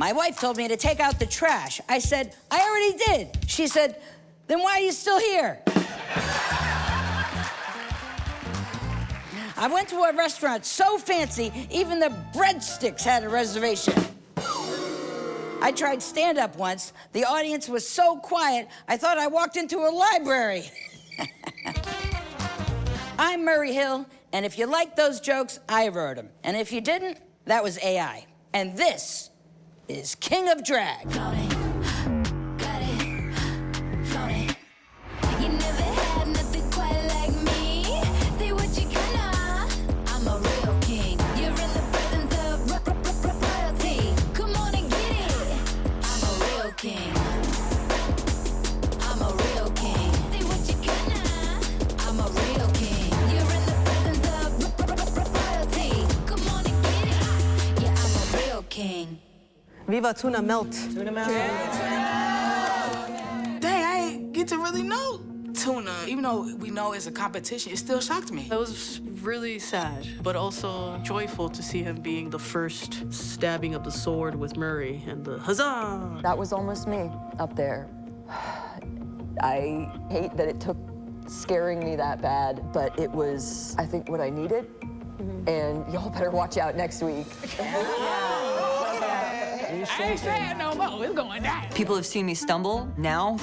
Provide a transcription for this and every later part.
My wife told me to take out the trash. I said, I already did. She said, then why are you still here? I went to a restaurant so fancy, even the breadsticks had a reservation. I tried stand-up once. The audience was so quiet, I thought I walked into a library. I'm Murray Hill, and if you liked those jokes, I wrote them. And if you didn't, that was AI. And this is King of Drag. Viva tuna melt. Tuna melt. Dang, I ain't get to really know tuna. Even though we know it's a competition, it still shocked me. It was really sad, but also joyful to see him being the first stabbing of the sword with Murray and the huzzah. That was almost me up there. I hate that it took scaring me that bad, but it was, I think, what I needed. And y'all better watch out next week. I ain't saying no more. It's going down. People have seen me stumble. Now,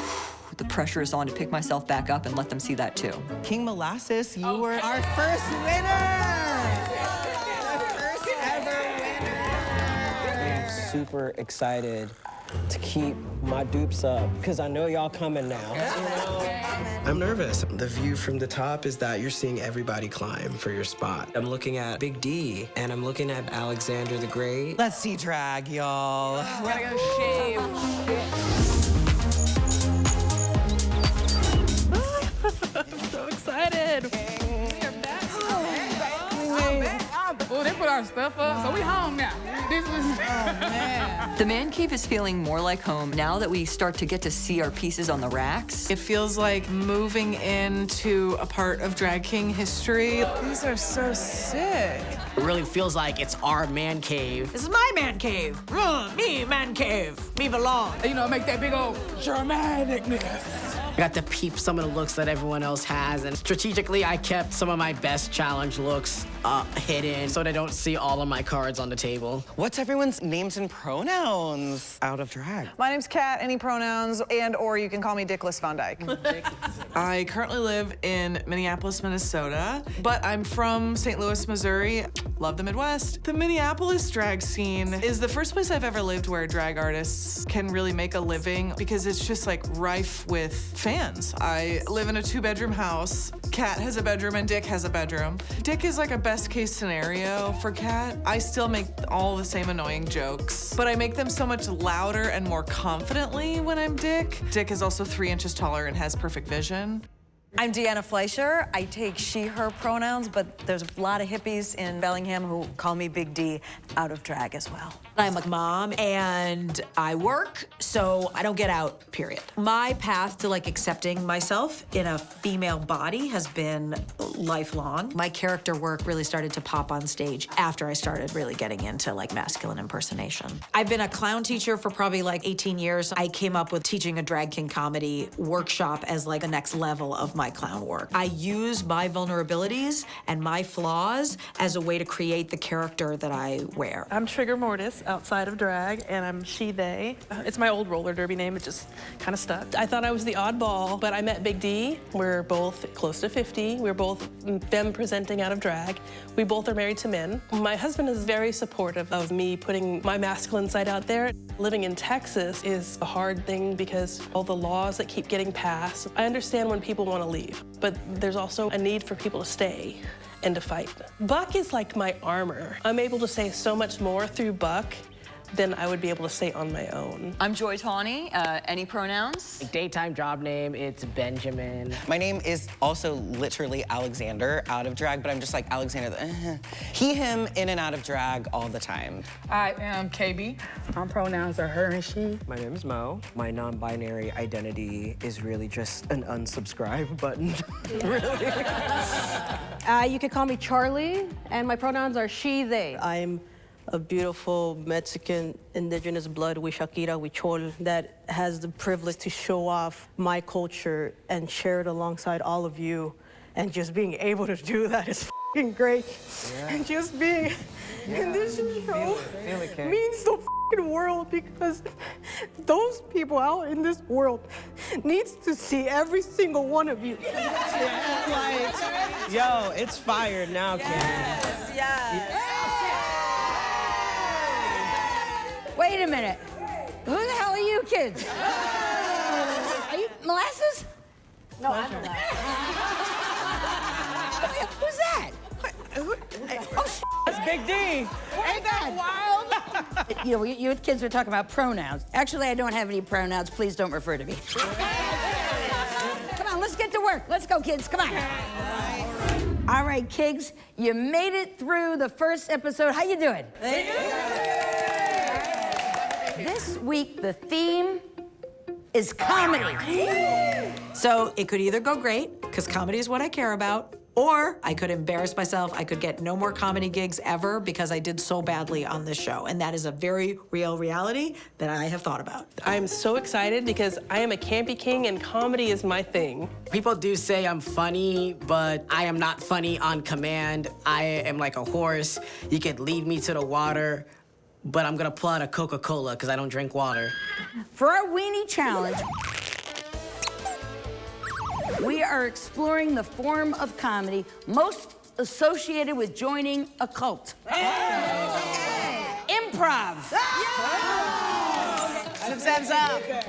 the pressure is on to pick myself back up and let them see that too. King Molasses, you were our first winner! The first ever winner! I'm super excited to keep my dupes up, because I know y'all coming now. I'm nervous. The view from the top is that you're seeing everybody climb for your spot. I'm looking at Big D, and I'm looking at Alexander the Great. Let's see drag, y'all. We gotta go shave. I'm so excited. Oh, they put our stuff up, so we home now. This is, The man cave is feeling more like home now that we start to get to see our pieces on the racks. It feels like moving into a part of Drag King history. These are so sick. It really feels like it's our man cave. This is my man cave. Me, man cave. Me belong. you know, make that big old dramaticness. I got to peep some of the looks that everyone else has, and strategically, I kept some of my best challenge looks hidden so they don't see all of my cards on the table. What's everyone's names and pronouns out of drag? My name's Kat, any pronouns, or you can call me Dickless Von Dyke. I currently live in Minneapolis, Minnesota, but I'm from St. Louis, Missouri. Love the Midwest. The Minneapolis drag scene is the first place I've ever lived where drag artists can really make a living because it's just like rife with fans. I live in a 2-bedroom house. Kat has a bedroom and Dick has a bedroom. Dick is like a best case scenario for Kat. I still make all the same annoying jokes, but I make them so much louder and more confidently when I'm Dick. Dick is also 3 inches taller and has perfect vision. I'm Deanna Fleischer. I take she, her pronouns, but there's a lot of hippies in Bellingham who call me Big D out of drag as well. I'm a mom and I work, so I don't get out, period. My path to like accepting myself in a female body has been lifelong. My character work really started to pop on stage after I started really getting into like masculine impersonation. I've been a clown teacher for probably like 18 years. I came up with teaching a drag king comedy workshop as like the next level of my clown work. I use my vulnerabilities and my flaws as a way to create the character that I wear. I'm Trigger Mortis outside of drag, and I'm she, they. It's my old roller derby name. It just kind of stuck. I thought I was the oddball, but I met Big D. We're both close to 50. We're both femme presenting out of drag. We both are married to men. My husband is very supportive of me putting my masculine side out there. Living in Texas is a hard thing because all the laws that keep getting passed. I understand when people want to leave, but there's also a need for people to stay and to fight. Buck is like my armor. I'm able to say so much more through Buck than I would be able to say on my own. I'm Joy Tawney. Any pronouns? Daytime job name, it's Benjamin. My name is also literally Alexander out of drag, but I'm just like Alexander. He, him, in and out of drag all the time. I am KB. My pronouns are her and she. My name is Mo. My non-binary identity is really just an unsubscribe button. You could call me Charlie, and my pronouns are she, they. I'm of beautiful Mexican indigenous blood, huichaquira, huichol, that has the privilege to show off my culture and share it alongside all of you. And just being able to do that is f***ing great. Yeah. And just being in this show means the f***ing world, because those people out in this world needs to see every single one of you. Like, yo, it's fire now, Kim. Yes. Wait a minute. Who the hell are you kids? Are you molasses? No, I'm molasses. Who's that? That's Big D. Ain't that wild? You know, you kids were talking about pronouns. Actually, I don't have any pronouns. Please don't refer to me. Come on, let's get to work. Let's go, kids. Come on. All right, kids, you made it through the first episode. How you doing? This week, the theme is comedy. So it could either go great, because comedy is what I care about, or I could embarrass myself. I could get no more comedy gigs ever because I did so badly on this show. And that is a very real reality that I have thought about. I'm so excited because I am a campy king and comedy is my thing. People do say I'm funny, but I am not funny on command. I am like a horse. You could lead me to the water, but I'm gonna pull out a Coca-Cola because I don't drink water. For our Weenie Challenge, we are exploring the form of comedy most associated with joining a cult. Improv.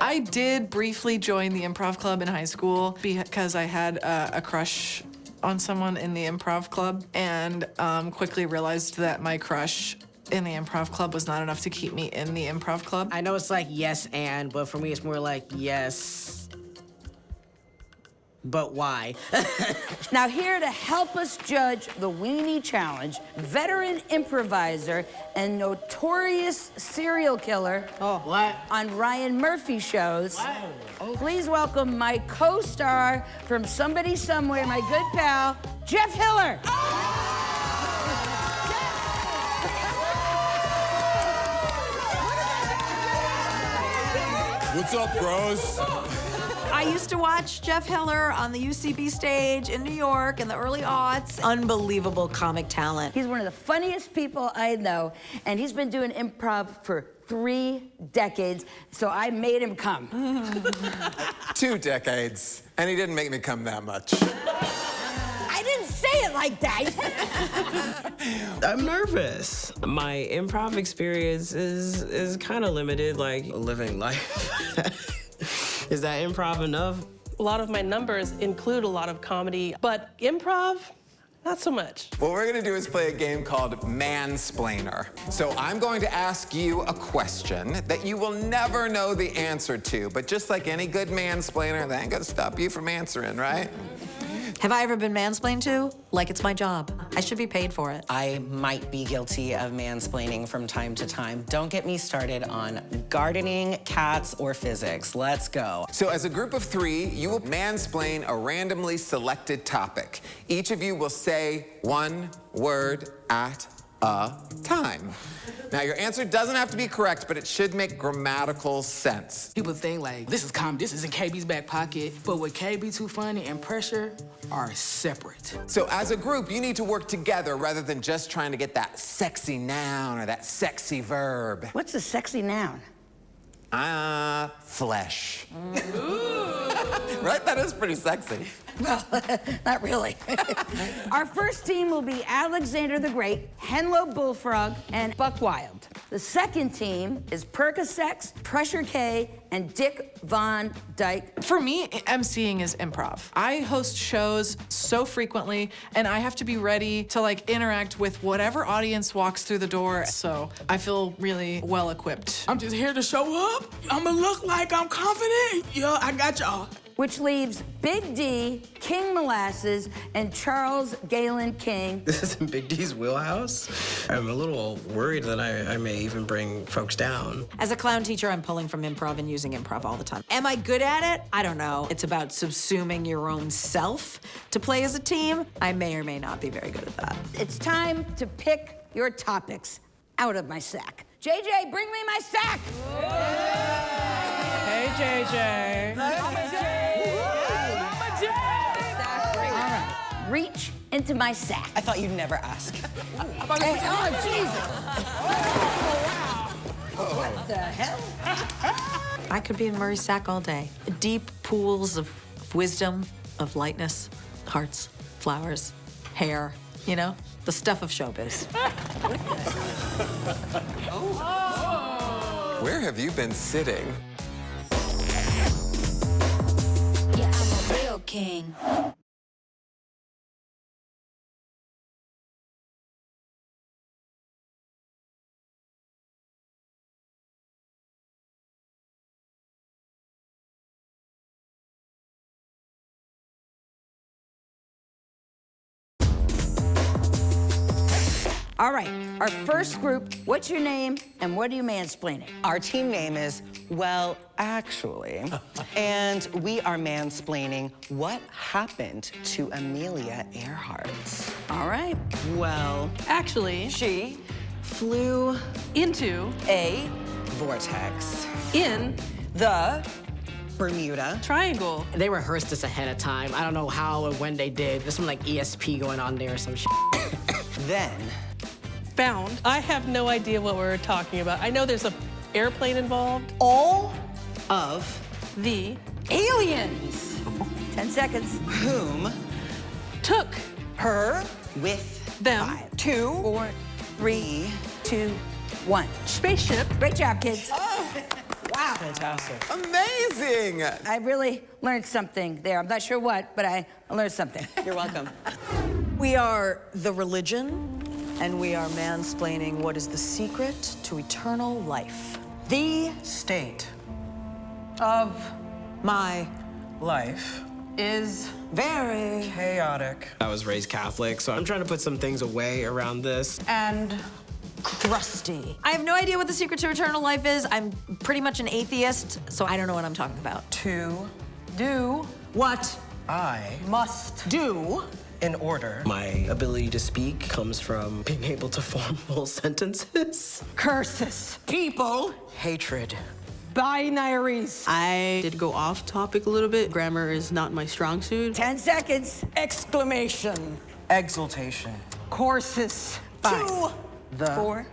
I did briefly join the improv club in high school because I had a crush on someone in the improv club, and quickly realized that my crush in the improv club was not enough to keep me in the improv club. I know it's like yes and, but for me it's more like yes, but why? Now here to help us judge the Weenie Challenge, veteran improviser and notorious serial killer on Ryan Murphy shows. Please welcome my co-star from Somebody Somewhere, my good pal, Jeff Hiller. What's up, bros? I used to watch Jeff Hiller on the UCB stage in New York in the early aughts. Unbelievable comic talent. He's one of the funniest people I know, and he's been doing improv for 3 decades, so I made him come. 2 decades, and he didn't make me come that much. I didn't say it like that. I'm nervous. My improv experience is kind of limited, like living life. Is that improv enough? A lot of my numbers include a lot of comedy, but improv, not so much. What we're gonna do is play a game called Mansplainer. So I'm going to ask you a question that you will never know the answer to, but just like any good mansplainer, that ain't gonna stop you from answering, right? Have I ever been mansplained to? Like it's my job. I should be paid for it. I might be guilty of mansplaining from time to time. Don't get me started on gardening, cats, or physics. Let's go. So as a group of 3, you will mansplain a randomly selected topic. Each of you will say one word at a time. Now, your answer doesn't have to be correct, but it should make grammatical sense. People think like, this is comedy, this is in KB's back pocket, but with KB Too Funny and Pressure are separate. So as a group, you need to work together rather than just trying to get that sexy noun or that sexy verb. What's a sexy noun? Flesh. Right? That is pretty sexy. Well, not really. Our first team will be Alexander the Great, Henlo Bullfrog, and Buck Wild. The second team is Percocet, Pressure K, and Dick Von Dyke. For me, emceeing is improv. I host shows so frequently, and I have to be ready to like interact with whatever audience walks through the door. So I feel really well equipped. I'm just here to show up. I'ma look like I'm confident. Yeah, I got y'all. Which leaves Big D, King Molasses, and Charles Galen King. This isn't Big D's wheelhouse. I'm a little worried that I may even bring folks down. As a clown teacher, I'm pulling from improv and using improv all the time. Am I good at it? I don't know. It's about subsuming your own self to play as a team. I may or may not be very good at that. It's time to pick your topics. out of my sack. JJ, bring me my sack. Hey, JJ. All right, reach into my sack. I thought you'd never ask. Hey, oh, Jesus. What the hell? I could be in Murray's sack all day. Deep pools of wisdom, of lightness, hearts, flowers, hair, you know? The stuff of showbiz. Where have you been sitting? Yeah, I'm a real king. All right, our first group, what's your name and what are you mansplaining? Our team name is Well, Actually. And we are mansplaining what happened to Amelia Earhart. All right. Well, Actually, she flew into a vortex in the Bermuda Triangle. They rehearsed this ahead of time. I don't know how or when they did. There's some like ESP going on there or some shit. Then found. I have no idea what we're talking about. I know there's an airplane involved. all of The aliens 10 seconds. whom took her with them 5, 2, 4, 3, 2, 1. spaceship. Great job, kids. Wow. Fantastic. Amazing! I really learned something there. I'm not sure what, but I learned something. You're welcome. We are the religion, and we are mansplaining what is the secret to eternal life. The state of My life Is very chaotic. I was raised Catholic, so I'm trying to put some things away around this. and crusty. I have no idea what the secret to eternal life is. I'm pretty much an atheist, so I don't know what I'm talking about. To do What I must do in order. My ability to speak comes from being able to form full sentences. curses people Hatred. binaries. I did go off topic a little bit. Grammar is not my strong suit. 10 seconds. exclamation Exultation. Courses. 2 The 4,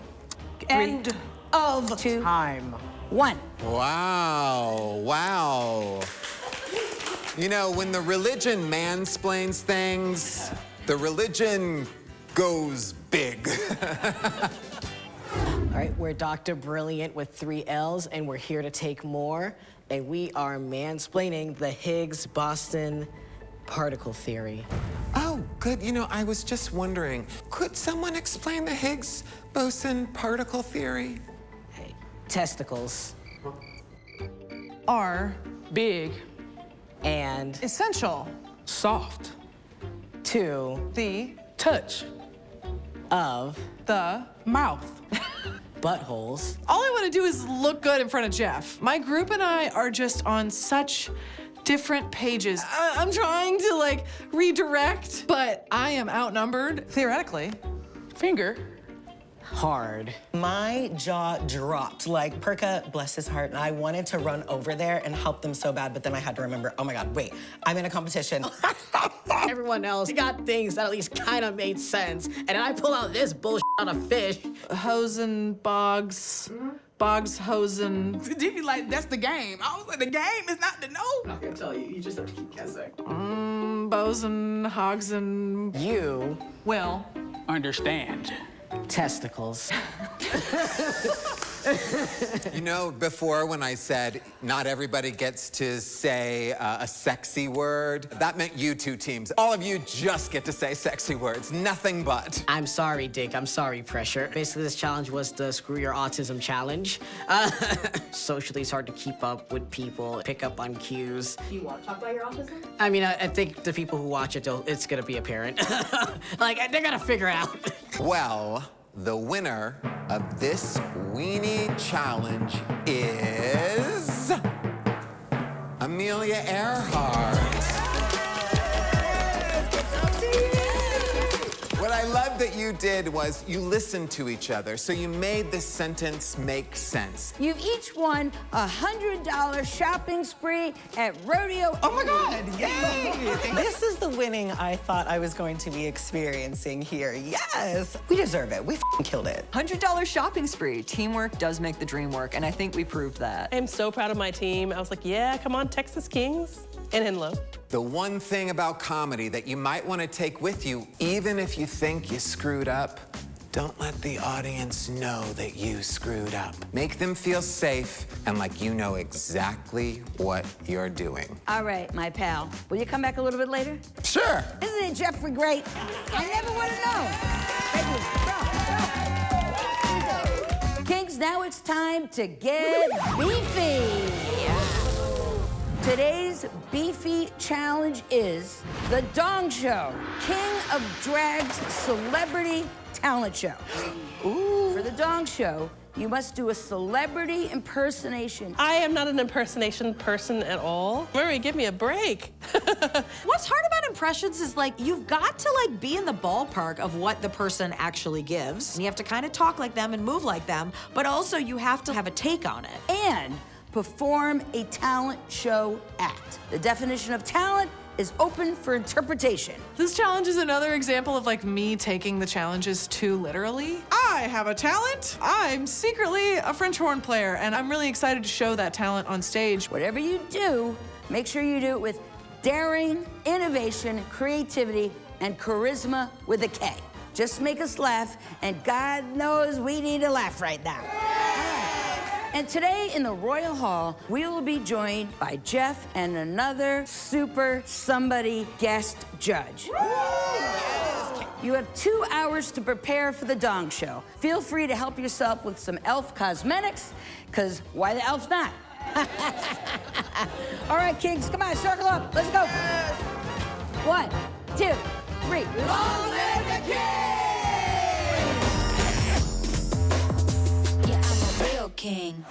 End of 2, time. 1. Wow, wow. You know, when the religion mansplains things, the religion goes big. All right, we're Dr. Brilliant with 3 L's, and we're here to take more. And we are mansplaining the Higgs-Boson particle theory. Oh, good. You know, I was just wondering, could someone explain the Higgs-Boson particle theory? Hey, testicles Are big. and Essential. Soft. to The Touch. of the Mouth. buttholes. All I want to do is look good in front of Jeff. My group and I are just on such different pages. I'm trying to like redirect, but I am outnumbered. theoretically. Finger. Hard. My jaw dropped. Like, Perka, bless his heart, and I wanted to run over there and help them so bad, but then I had to remember, oh my God, wait, I'm in a competition. Everyone else got things that at least kind of made sense. And then I pull out this bullshit on a fish. Hosen, bogs, bogs, hosen. Jimmy, like, that's the game. I was like, the game is not to know. I'm not gonna tell you, you just have to keep guessing. Bosun, hogsen. You Will. Understand. testicles. You know, before when I said not everybody gets to say a sexy word, that meant you two teams. All of you just get to say sexy words, nothing but. I'm sorry, Dick. I'm sorry, Pressure. Basically, this challenge was the Screw Your Autism Challenge. Socially, it's hard to keep up with people, pick up on cues. Do you want to talk about your autism? I mean, I think the people who watch it, it's gonna be apparent. Like, they're gonna figure it out. Well, the winner of this Weenie challenge is Amelia Earhart. What I love job that you did was you listened to each other, so you made this sentence make sense. You've each won a $100 shopping spree at Rodeo. Oh my God, yay! This is the winning I thought I was going to be experiencing here. Yes, we deserve it. We f***ing killed it. $100 shopping spree. Teamwork does make the dream work, and I think we proved that. I'm so proud of my team. I was like, yeah, come on, Texas Kings and Henlo. The one thing about comedy that you might want to take with you, even if you think you screwed up, don't let the audience know that you screwed up. Make them feel safe and like you know exactly what you're doing. All right, my pal. Will you come back a little bit later? Sure. Isn't it Jeffrey great? I never would have known. Kings, now it's time to get beefy. Today's beefy challenge is the Dong Show, King of Drag's celebrity talent show. Ooh. For the Dong Show, you must do a celebrity impersonation. I am not an impersonation person at all. Revry, give me a break. What's hard about impressions is like, you've got to like be in the ballpark of what the person actually gives. And you have to kind of talk like them and move like them, but also you have to have a take on it. And perform a talent show act. The definition of talent is open for interpretation. This challenge is another example of like me taking the challenges too literally. I have a talent. I'm secretly a French horn player, and I'm really excited to show that talent on stage. Whatever you do, make sure you do it with daring, innovation, creativity, and charisma with a K. Just make us laugh, and God knows we need a laugh right now. And today in the Royal Hall, we will be joined by Jeff and another super somebody guest judge. You have 2 hours to prepare for the Dong Show. Feel free to help yourself with some e.l.f. cosmetics, because why the e.l.f. not? All right, Kings, come on, circle up. Let's go. 1, 2, 3. Long live the king! King.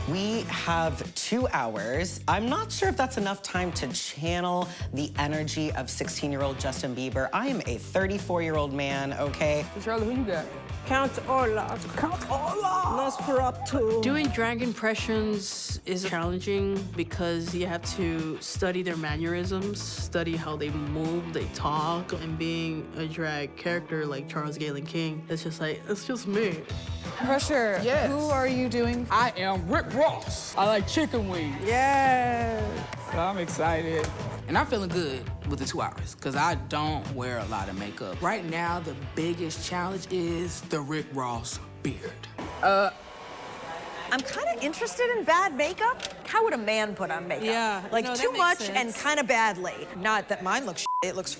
We have 2 hours. I'm not sure if that's enough time to channel the energy of 16-year-old Justin Bieber. I am a 34-year-old man, okay? Charlotte, who you got? Count Olaf. Count Olaf. Nosferatu. Doing drag impressions is challenging because you have to study their mannerisms, study how they move, they talk, and being a drag character like Charles Galen King, it's just like, it's just me. Pressure. Yes. Who are you doing? I am Rick Ross. I like chicken wings. Yes. So I'm excited. And I'm feeling good with the 2 hours, because I don't wear a lot of makeup. Right now, the biggest challenge is the Rick Ross beard. I'm kind of interested in bad makeup. How would a man put on makeup? Yeah, Like no, that too makes much sense. and kind of badly. Not that mine looks shit, it looks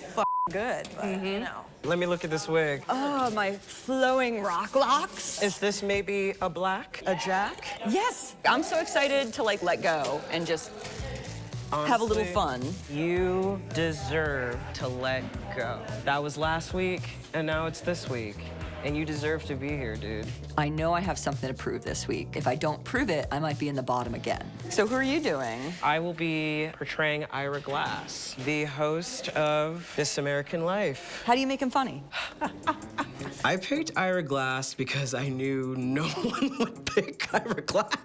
good, but you know. Let me look at this wig. Oh, my flowing rock locks. Is this maybe a black, a jack? Yes, I'm so excited to like let go and just have a little fun. You deserve to let go. That was last week, and now it's this week. And you deserve to be here, dude. I know I have something to prove this week. If I don't prove it, I might be in the bottom again. So who are you doing? I will be portraying Ira Glass, the host of This American Life. How do you make him funny? I picked Ira Glass because I knew no one would pick Ira Glass.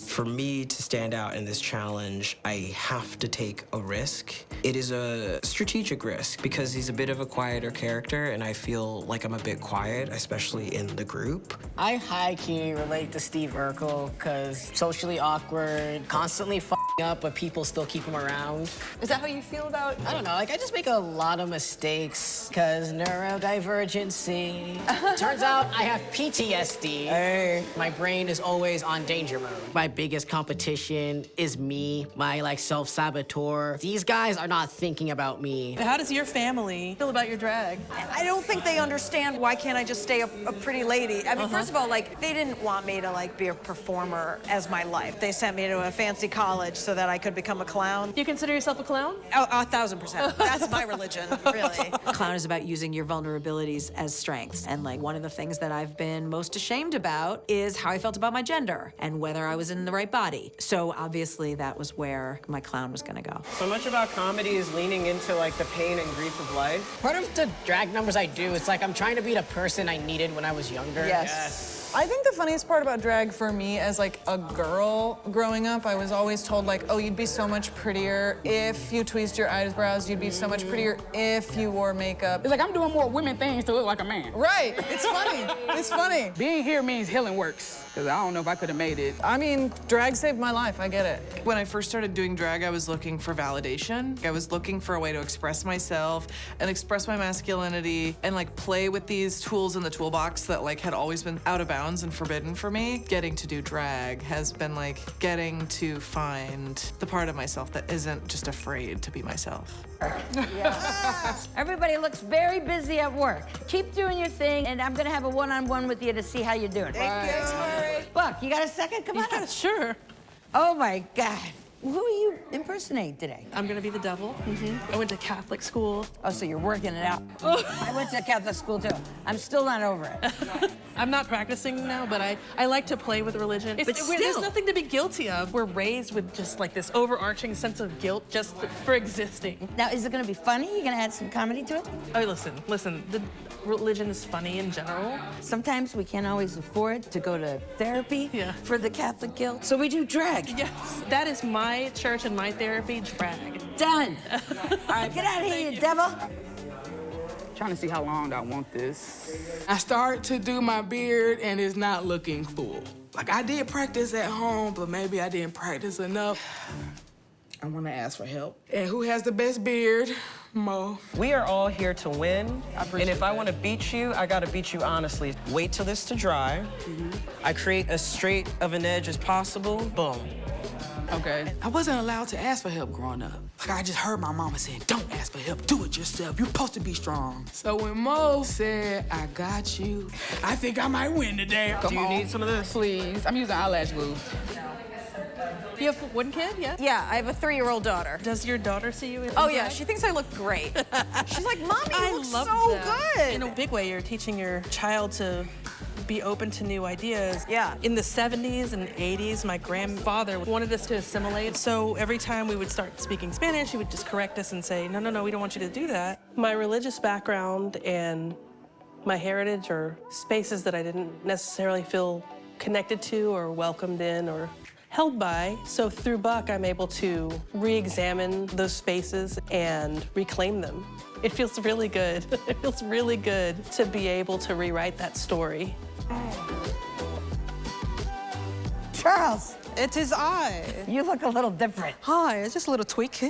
For me to stand out in this challenge, I have to take a risk. It is a strategic risk because he's a bit of a quieter character, and I feel like I'm a bit quiet, especially in the group. I high-key relate to Steve Urkel because socially awkward, constantly up, but people still keep him around. Is that how you feel about? I don't know, like I just make a lot of mistakes because neurodivergency. Turns out I have PTSD. Hey. My brain is always on danger mode. My biggest competition is me, my like self-saboteur. These guys are not thinking about me. How does your family feel about your drag? I don't think they understand why can't I just stay a pretty lady. I mean, first of all, like, they didn't want me to, like, be a performer as my life. They sent me to a fancy college so that I could become a clown. You consider yourself a clown? Oh, 1,000%. That's my religion, really. Clown is about using your vulnerabilities as strengths. And like one of the things that I've been most ashamed about is how I felt about my gender and whether I was in the right body. So obviously that was where my clown was gonna go. So much about comedy is leaning into like the pain and grief of life. Part of the drag numbers I do, it's like I'm trying to be the person I needed when I was younger. Yes. I think the funniest part about drag for me as like a girl growing up, I was always told like, oh, you'd be so much prettier if you tweezed your eyebrows. You'd be so much prettier if you wore makeup. It's like I'm doing more women things to look like a man. Right, it's funny, it's funny. Being here means healing works, because I don't know if I could have made it. I mean, drag saved my life, I get it. When I first started doing drag, I was looking for validation. I was looking for a way to express myself and express my masculinity and like play with these tools in the toolbox that like had always been out of bounds and forbidden for me. Getting to do drag has been like getting to find the part of myself that isn't just afraid to be myself. Everybody looks very busy at work. Keep doing your thing, and I'm gonna have a one-on-one with you to see how you're doing. Thank you. Buck, you got a second? Come on up. Sure. Oh my God. Who are you impersonating today? I'm gonna be the devil. I went to Catholic school. Oh, so you're working it out. I went to Catholic school too. I'm still not over it. I'm not practicing now, but I like to play with religion. There's nothing to be guilty of. We're raised with just like this overarching sense of guilt just for existing. Now, is it gonna be funny? You gonna add some comedy to it? Oh, listen, the religion is funny in general. Sometimes we can't always afford to go to therapy for the Catholic guilt, so we do drag. Yes, that is my church and my therapy, drag. Done. All right, get out of here, you devil. Trying to see how long I want this. I start to do my beard and it's not looking full. Like I did practice at home, but maybe I didn't practice enough. I want to ask for help. And who has the best beard? Mo. We are all here to win, and if I want to beat you, I gotta beat you honestly. Wait till this to dry. I create as straight of an edge as possible. Boom. Okay. I wasn't allowed to ask for help growing up. Like I just heard my mama saying, don't ask for help, do it yourself. You're supposed to be strong. So when Mo said, I got you, I think I might win today. Do you need some of this? Please. I'm using eyelash glue. You have one kid, yeah? Yeah, I have a 3-year-old daughter. Does your daughter see you? Oh yeah, she thinks I look great. She's like, Mommy, you look so good. In a big way, you're teaching your child to be open to new ideas. Yeah. In the 70s and 80s, my grandfather wanted us to assimilate. So every time we would start speaking Spanish, he would just correct us and say, no, we don't want you to do that. My religious background and my heritage are spaces that I didn't necessarily feel connected to or welcomed in or held by. So through Buck, I'm able to re-examine those spaces and reclaim them. It feels really good. It feels really good to be able to rewrite that story. Charles. It is I. You look a little different. Hi, it's just a little tweak.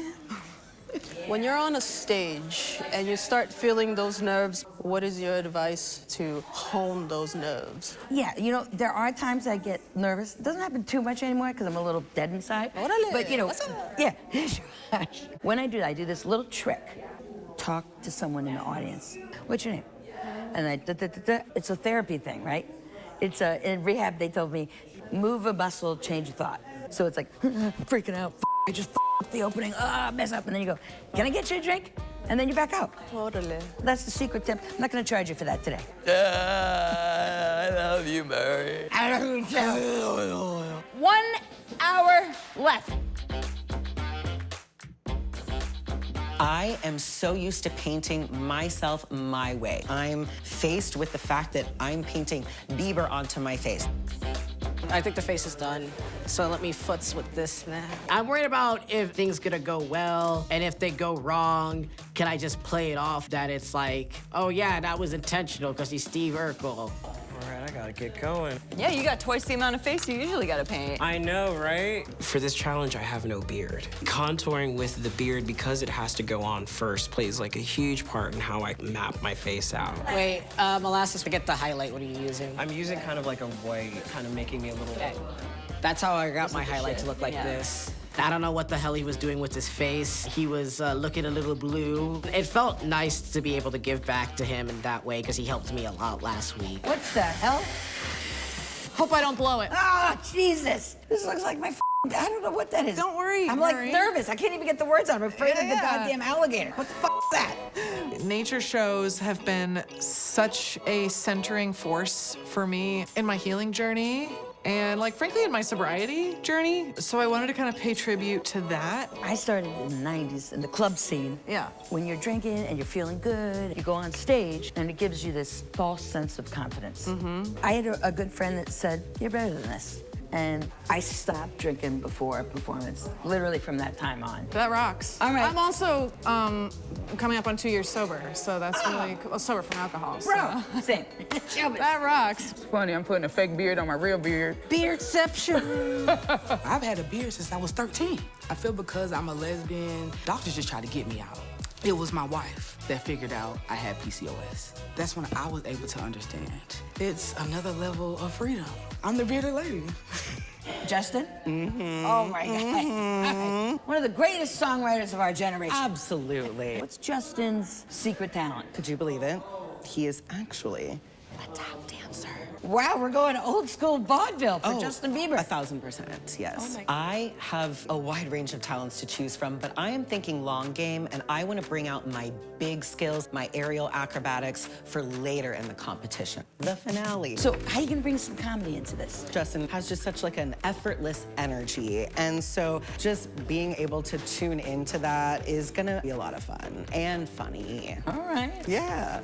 When you're on a stage and you start feeling those nerves, what is your advice to hone those nerves? Yeah, you know, there are times I get nervous. It doesn't happen too much anymore because I'm a little dead inside. Orale, But you know, what's up? yeah. When I do that, I do this little trick. Talk to someone in the audience. What's your name? And it's a therapy thing, right? It's in rehab, they told me, move a muscle, change a thought. So it's like, freaking out, I just up the opening, mess up, and then you go, can I get you a drink? And then you back out. Totally. That's the secret tip. I'm not gonna charge you for that today. I love you, Mary. 1 hour left. I am so used to painting myself my way. I'm faced with the fact that I'm painting Bieber onto my face. I think the face is done, so let me futz with this now. I'm worried about if things gonna go well, and if they go wrong, can I just play it off that it's like, oh yeah, that was intentional because he's Steve Urkel. All right, I gotta get going. Yeah, you got twice the amount of face you usually gotta paint. I know, right? For this challenge, I have no beard. Contouring with the beard, because it has to go on first, plays like a huge part in how I map my face out. Wait, molasses, forget the highlight. What are you using? I'm using kind of like a white, kind of making me a little... That's how I got my highlight to look like this. I don't know what the hell he was doing with his face. He was looking a little blue. It felt nice to be able to give back to him in that way because he helped me a lot last week. What the hell? Hope I don't blow it. Ah, Jesus. This looks like my I don't know what that is. Don't worry, I'm like nervous. I can't even get the words out. I'm afraid of the goddamn alligator. What the is that? Nature shows have been such a centering force for me in my healing journey and, like, frankly, in my sobriety journey. So I wanted to kind of pay tribute to that. I started in the 90s in the club scene. Yeah. When you're drinking and you're feeling good, you go on stage and it gives you this false sense of confidence. I had a good friend that said, "You're better than this." And I stopped drinking before a performance, literally from that time on. That rocks. All right. I'm also coming up on 2 years sober, so that's really cool. Sober from alcohol. Bro, same. That rocks. It's funny, I'm putting a fake beard on my real beard. Beardception. I've had a beard since I was 13. I feel because I'm a lesbian, doctors just try to get me out. It was my wife that figured out I had PCOS. That's when I was able to understand. It's another level of freedom. I'm the bearded lady. Justin? Oh my God. One of the greatest songwriters of our generation. Absolutely. What's Justin's secret talent? Could you believe it? He is actually a tap dancer. Wow, we're going old school vaudeville for Justin Bieber. 1000%, yes. Oh my God. I have a wide range of talents to choose from, but I am thinking long game, and I want to bring out my big skills, my aerial acrobatics, for later in the competition, the finale. So how are you gonna bring some comedy into this? Justin has just such like an effortless energy, and so just being able to tune into that is gonna be a lot of fun and funny. All right. Yeah.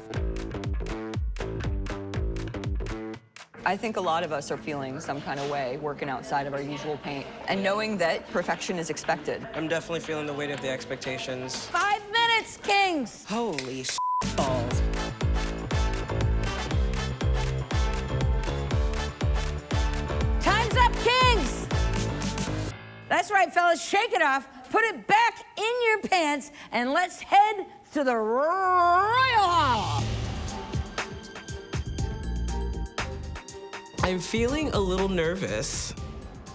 I think a lot of us are feeling some kind of way working outside of our usual paint and knowing that perfection is expected. I'm definitely feeling the weight of the expectations. 5 minutes, Kings. Holy balls. Time's up, Kings. That's right, fellas, shake it off, put it back in your pants, and let's head to the Royal Hall. I'm feeling a little nervous.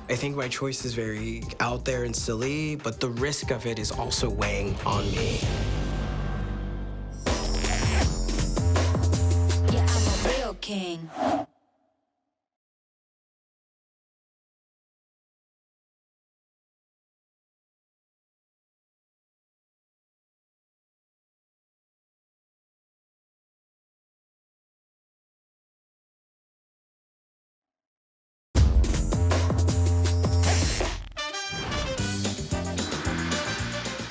I think my choice is very out there and silly, but the risk of it is also weighing on me. Yeah, I'm a real king.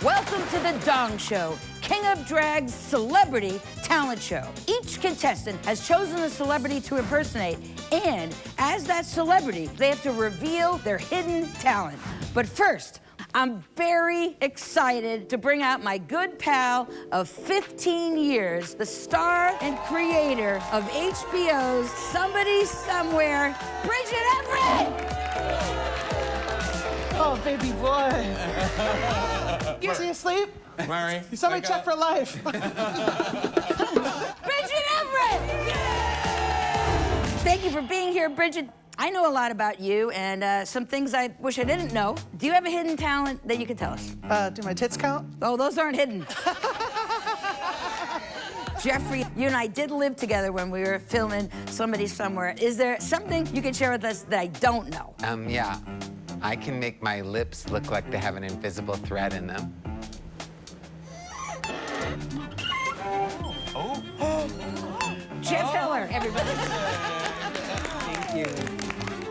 Welcome to the Dong Show, King of Drag's celebrity talent show. Each contestant has chosen a celebrity to impersonate, and as that celebrity, they have to reveal their hidden talent. But first, I'm very excited to bring out my good pal of 15 years, the star and creator of HBO's Somebody Somewhere, Bridget Everett! Oh, baby boy. You see asleep? Murray. Somebody check for life. Bridget Everett! Thank you for being here, Bridget. I know a lot about you and some things I wish I didn't know. Do you have a hidden talent that you can tell us? Do my tits count? Oh, those aren't hidden. Jeffrey, you and I did live together when we were filming Somebody Somewhere. Is there something you can share with us that I don't know? Yeah. I can make my lips look like they have an invisible thread in them. Jeff Heller, everybody. Thank you.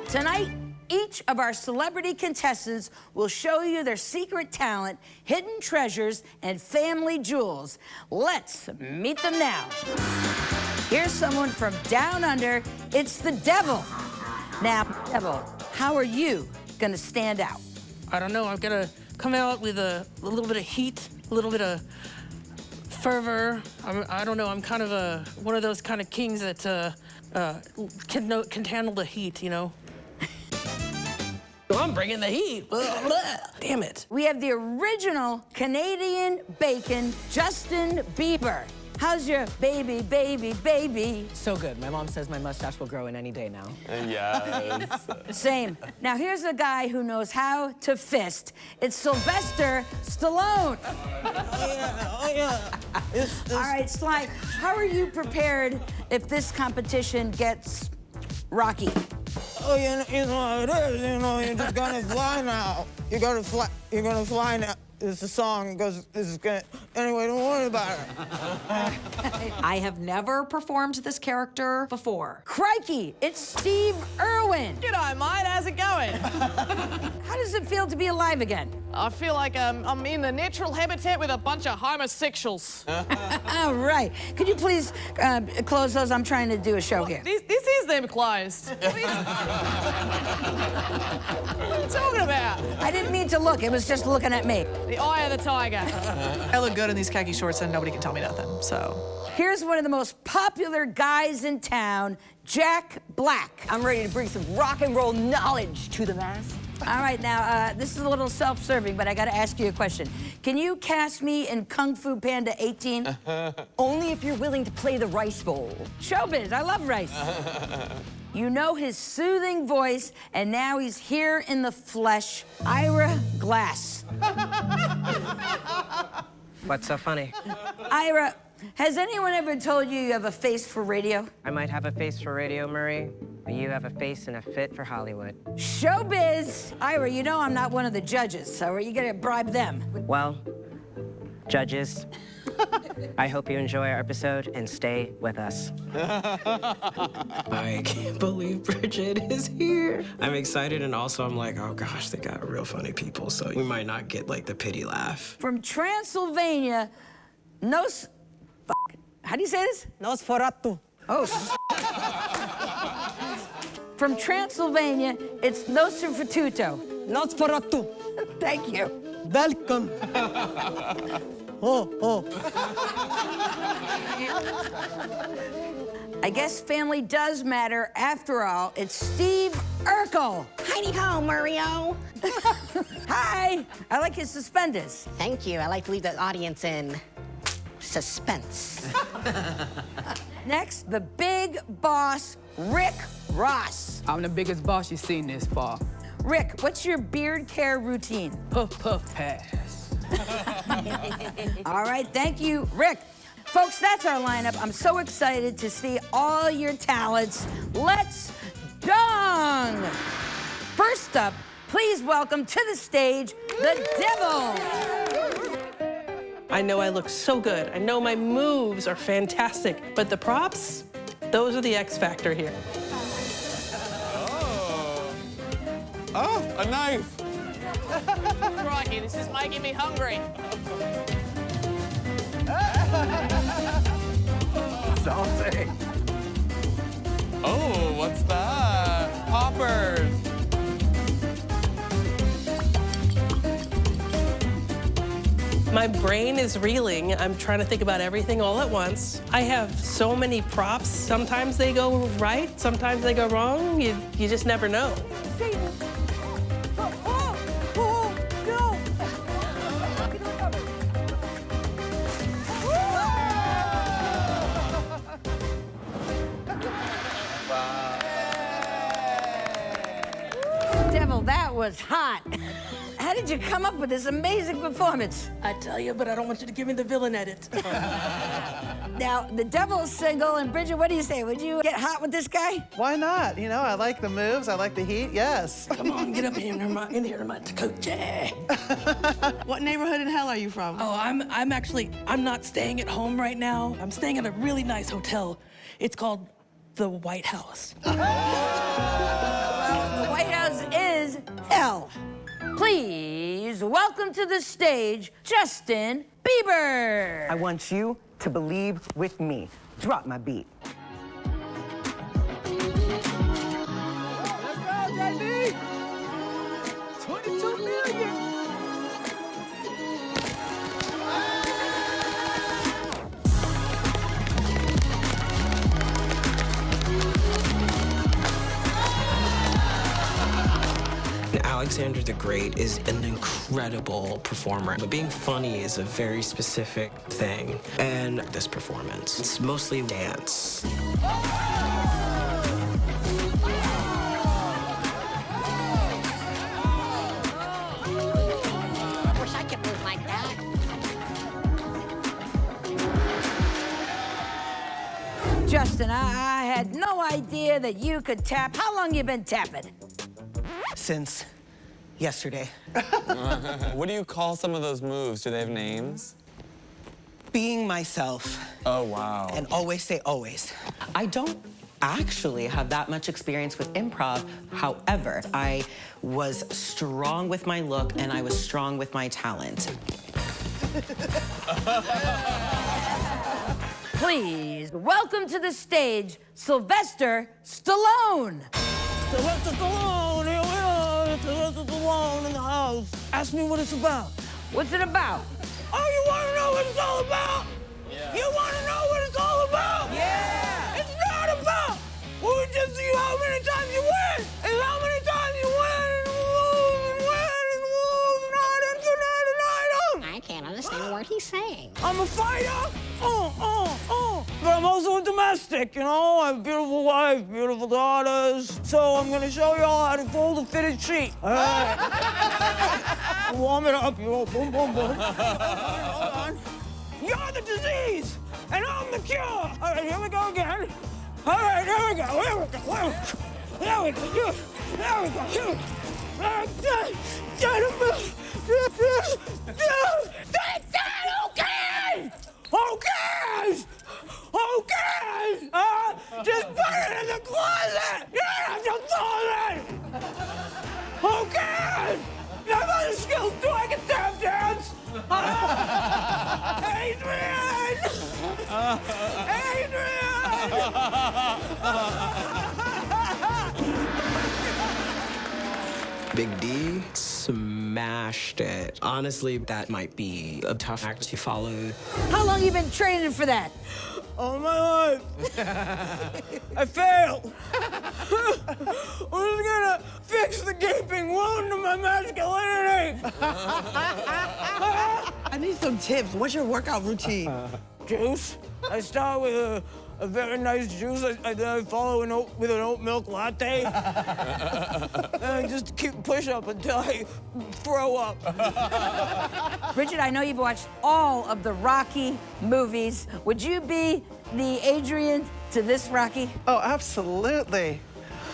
Tonight, each of our celebrity contestants will show you their secret talent, hidden treasures, and family jewels. Let's meet them now. Here's someone from down under. It's the Devil. Now, Devil, how are you gonna stand out? I don't know. I'm gonna come out with a little bit of heat, a little bit of fervor. I don't know. I'm kind of one of those kind of kings that can handle the heat, you know? I'm bringing the heat. Damn it. We have the original Canadian bacon, Justin Bieber. How's your baby, baby, baby? So good. My mom says my mustache will grow in any day now. Yes. Same. Now here's a guy who knows how to fist. It's Sylvester Stallone. Oh yeah. All right, Sly, how are you prepared if this competition gets rocky? Oh, you know what it is. You know, you're just gonna fly now. You're gonna fly now. It's a song because this is gonna. Anyway, don't worry about it. I have never performed this character before. Crikey, it's Steve Irwin. G'day, mate. How's it going? How does it feel to be alive again? I feel like I'm in the natural habitat with a bunch of homosexuals. All right. Could you please close those? I'm trying to do a show here. This is them closed. What are you talking about? I didn't mean to look. It was just looking at me. The eye of the tiger. I look good in these khaki shorts and nobody can tell me nothing, so. Here's one of the most popular guys in town, Jack Black. I'm ready to bring some rock and roll knowledge to the mass. All right, now, this is a little self-serving, but I gotta ask you a question. Can you cast me in Kung Fu Panda 18? Only if you're willing to play the rice bowl. Showbiz, I love rice. You know his soothing voice, and now he's here in the flesh, Ira Glass. What's so funny? Ira, has anyone ever told you you have a face for radio? I might have a face for radio, Murray, but you have a face and a fit for Hollywood. Showbiz! Ira, you know I'm not one of the judges, so are you gonna bribe them? Well, judges, I hope you enjoy our episode and stay with us. I can't believe Bridget is here. I'm excited, and also I'm like, oh gosh, they got real funny people, so we might not get like the pity laugh. From Transylvania, how do you say this? Nosferatu. Oh. From Transylvania, it's Nosferatu. Nosferatu. Thank you. Welcome. Oh. I guess family does matter after all. It's Steve Urkel. Heidi ho, Mario. Hi. I like his suspenders. Thank you. I like to leave the audience in suspense. Next, the big boss, Rick Ross. I'm the biggest boss you've seen this far. Rick, what's your beard care routine? Puff, puff, pass. All right, thank you, Rick. Folks, that's our lineup. I'm so excited to see all your talents. Let's dong! First up, please welcome to the stage, the Devil. I know I look so good. I know my moves are fantastic, but the props, those are the X factor here. Oh, a knife. Crikey, this is making me hungry. Saucy. Oh, what's that? Poppers. My brain is reeling. I'm trying to think about everything all at once. I have so many props. Sometimes they go right, sometimes they go wrong. You just never know. Devil, that was hot. How did you come up with this amazing performance? I tell you, but I don't want you to give me the villain edit. Now, the Devil's single, and Bridget, what do you say? Would you get hot with this guy? Why not? You know, I like the moves, I like the heat, yes. Come on, get up in here to my coach. What neighborhood in hell are you from? Oh, I'm not staying at home right now. I'm staying at a really nice hotel. It's called the White House. Well, the White House is hell. Please welcome to the stage, Justin Bieber. I want you to believe with me. Drop my beat. Let's go, JB. 22 million. Alexander the Great is an incredible performer, but being funny is a very specific thing. And this performance, it's mostly dance. I wish I could move like that. Justin, I had no idea that you could tap. How long you been tapping? Since yesterday. What do you call some of those moves? Do they have names? Being myself. Oh, wow. And always say always. I don't actually have that much experience with improv. However, I was strong with my look and I was strong with my talent. Please welcome to the stage, Sylvester Stallone. Sylvester Stallone, here we are. Sylvester Stallone in the house. Ask me what it's about. What's it about? Oh, you want to know what it's all about? Yeah. You want to know what it's all about? Yeah. It's not about. We just see how many times you win. And how many times you win and lose night into night and night on. I can't understand a word he's saying. I'm a fighter. But I'm also a domestic, you know? I have a beautiful wife, beautiful daughters. So I'm gonna show you all how to fold a fitted sheet. All right. Warm it up, you know, boom, boom, boom. Hold on. You're the disease, and I'm the cure. All right, here we go again. All right, here we go, here we go. There we go, there we go. Who cares? Who cares? Just put it in the closet! You don't have to throw it! Who cares? I have other skills too, I can tap dance! Adrian! Big D smashed it. Honestly, that might be a tough act to follow. How long you been training for that? All my life. I failed. Who's gonna fix the gaping wound to my masculinity? I need some tips. What's your workout routine? Juice. I start with a very nice juice. I follow with an oat milk latte. And I just keep push-up until I throw up. Bridget, I know you've watched all of the Rocky movies. Would you be the Adrian to this Rocky? Oh, absolutely.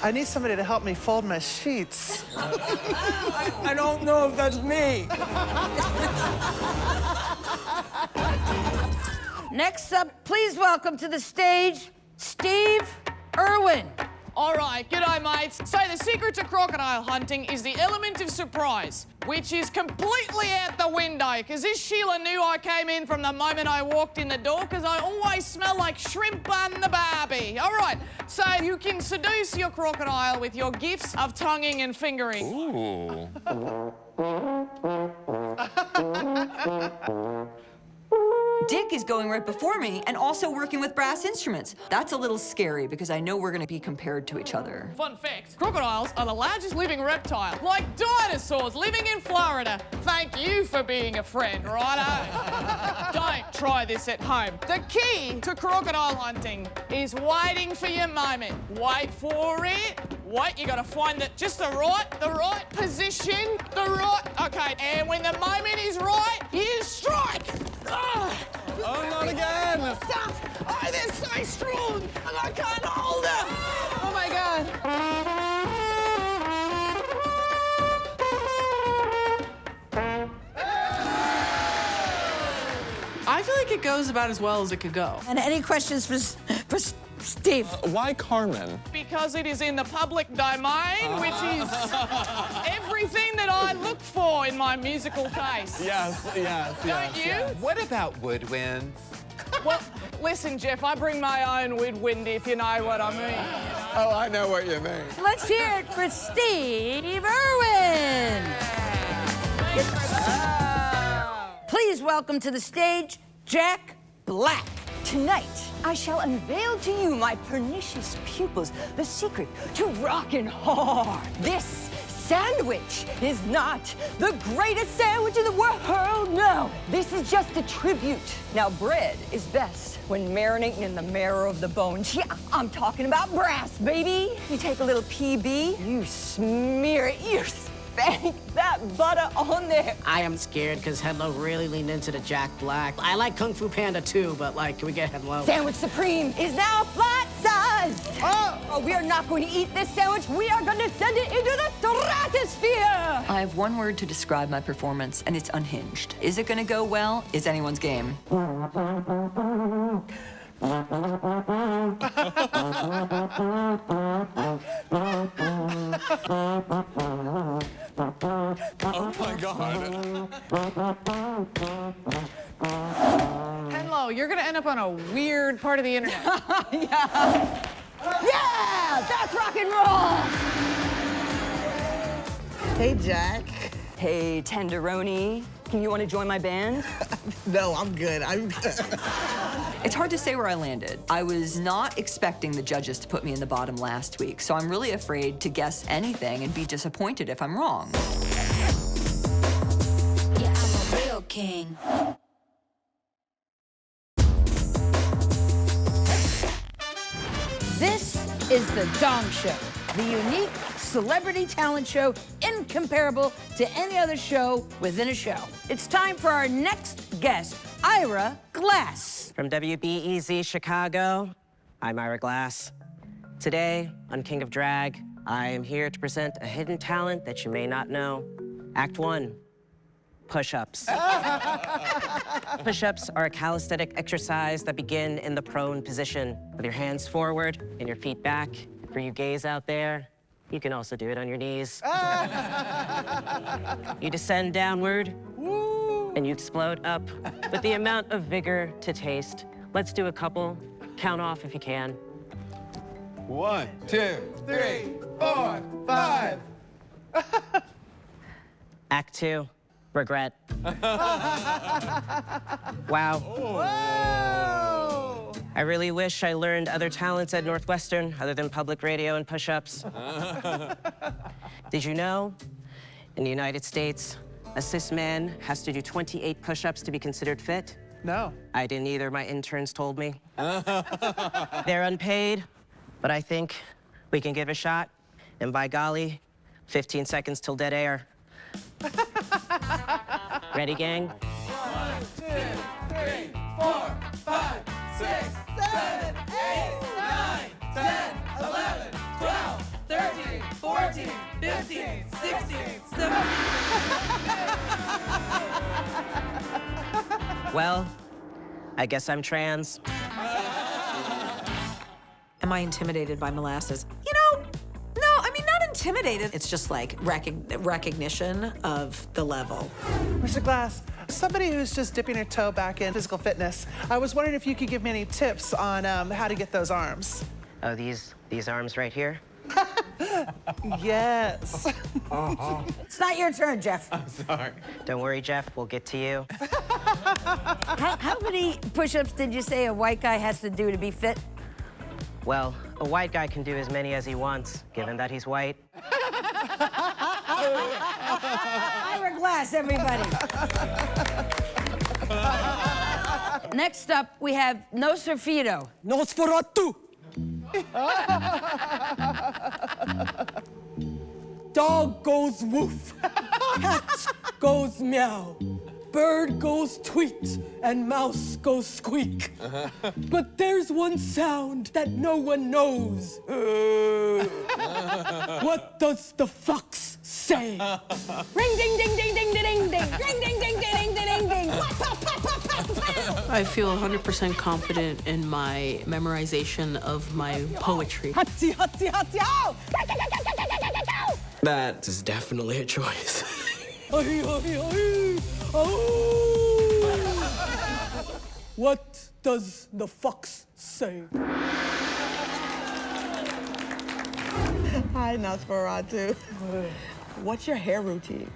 I need somebody to help me fold my sheets. I don't know if that's me. Next up, please welcome to the stage, Steve Irwin. All right, g'day, mates. So the secret to crocodile hunting is the element of surprise, which is completely out the window, because this Sheila knew I came in from the moment I walked in the door, because I always smell like shrimp on the barbie. All right, so you can seduce your crocodile with your gifts of tonguing and fingering. Ooh. Dick is going right before me and also working with brass instruments. That's a little scary because I know we're gonna be compared to each other. Fun fact, crocodiles are the largest living reptile, like dinosaurs living in Florida. Thank you for being a friend, righto? Don't try this at home. The key to crocodile hunting is waiting for your moment. Wait for it. Wait, you gotta find just the right position, okay, and when the moment is right, you strike. Oh, not again! Stop! Oh, they're so strong, and I can't hold them. Oh my God. I feel like it goes about as well as it could go. And any questions for Steve? Why Carmen? Because it is in the public domain, which is everything that I look for in my musical taste. Yes. Don't you? Yes. What about woodwinds? Well, listen, Jeff, I bring my own woodwind, if you know what I mean. Oh, I know what you mean. Let's hear it for Steve Irwin. Please welcome to the stage, Jack Black. Tonight, I shall unveil to you, my pernicious pupils, the secret to rockin' hard. This sandwich is not the greatest sandwich in the world. No, this is just a tribute. Now, bread is best when marinating in the marrow of the bones. Yeah, I'm talking about brass, baby. You take a little PB, you smear it, you spank that butter on there. I am scared because Headlow really leaned into the Jack Black. I like Kung Fu Panda too, but like, can we get Headlow? Sandwich Supreme is now flat-sized. Oh, we are not going to eat this sandwich. We are going to send it into the stratosphere. I have one word to describe my performance, and it's unhinged. Is it going to go well? Is anyone's game. Oh my God. Henlo, you're gonna end up on a weird part of the internet. Yeah. Yeah, that's rock and roll. Hey, Jack. Hey, Tenderoni. You want to join my band? No, I'm good. I'm good. It's hard to say where I landed. I was not expecting the judges to put me in the bottom last week, so I'm really afraid to guess anything and be disappointed if I'm wrong. Yeah, I'm a real king. This is the Dong Show, the unique celebrity talent show incomparable to any other show within a show. It's time for our next guest, Ira Glass. From WBEZ Chicago, I'm Ira Glass. Today, on King of Drag, I am here to present a hidden talent that you may not know. Act 1, push-ups. Push-ups are a calisthenic exercise that begin in the prone position, with your hands forward and your feet back. For you gays out there, you can also do it on your knees. You descend downward, and you explode up with the amount of vigor to taste. Let's do a couple. Count off if you can. 1, 2, 3, 4, 5. Act 2, regret. Wow. Whoa! I really wish I learned other talents at Northwestern other than public radio and push-ups. Did you know, in the United States, a cis man has to do 28 push-ups to be considered fit? No. I didn't either, my interns told me. They're unpaid, but I think we can give it a shot. And by golly, 15 seconds till dead air. Ready, gang? 1, 2, 3, 4, 5, 6, 7, 8, 9, 10, 11, 12, 13, 14, 15, 16, 17. Well, I guess I'm trans. Am I intimidated by molasses? You know, no, I mean, not intimidated. It's just like recognition of the level. Mr. Glass, somebody who's just dipping her toe back in physical fitness, I was wondering if you could give me any tips on how to get those arms. Oh, these arms right here? Yes. It's not your turn, Jeff. I'm sorry. Don't worry, Jeff, we'll get to you. How many push-ups did you say a white guy has to do to be fit? Well, a white guy can do as many as he wants, given that he's white. Ira Glass, everybody. Next up, we have Nosferatu. Nosferatu! Dog goes woof, cat goes meow, bird goes tweet, and mouse goes squeak. But there's one sound that no one knows. What does the fox say? Ring ding ding ding ding ding ding ding. Ring ding ding ding ding ding ding. I feel 100% confident in my memorization of my poetry. Hatsi, hatsi, hatsi, ow! That is definitely a choice. What does the fox say? Hi, Nosferatu. What's your hair routine?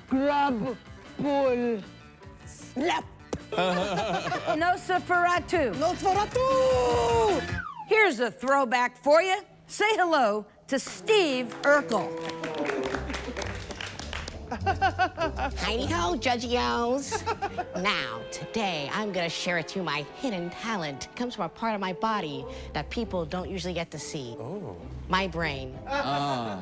Grab, pull, slap. Nosferatu. Nosferatu! Here's a throwback for you. Say hello to Steve Urkel. Heidi ho, Judgy-O's. Now, today, I'm gonna share with you my hidden talent. It comes from a part of my body that people don't usually get to see. Oh. My brain.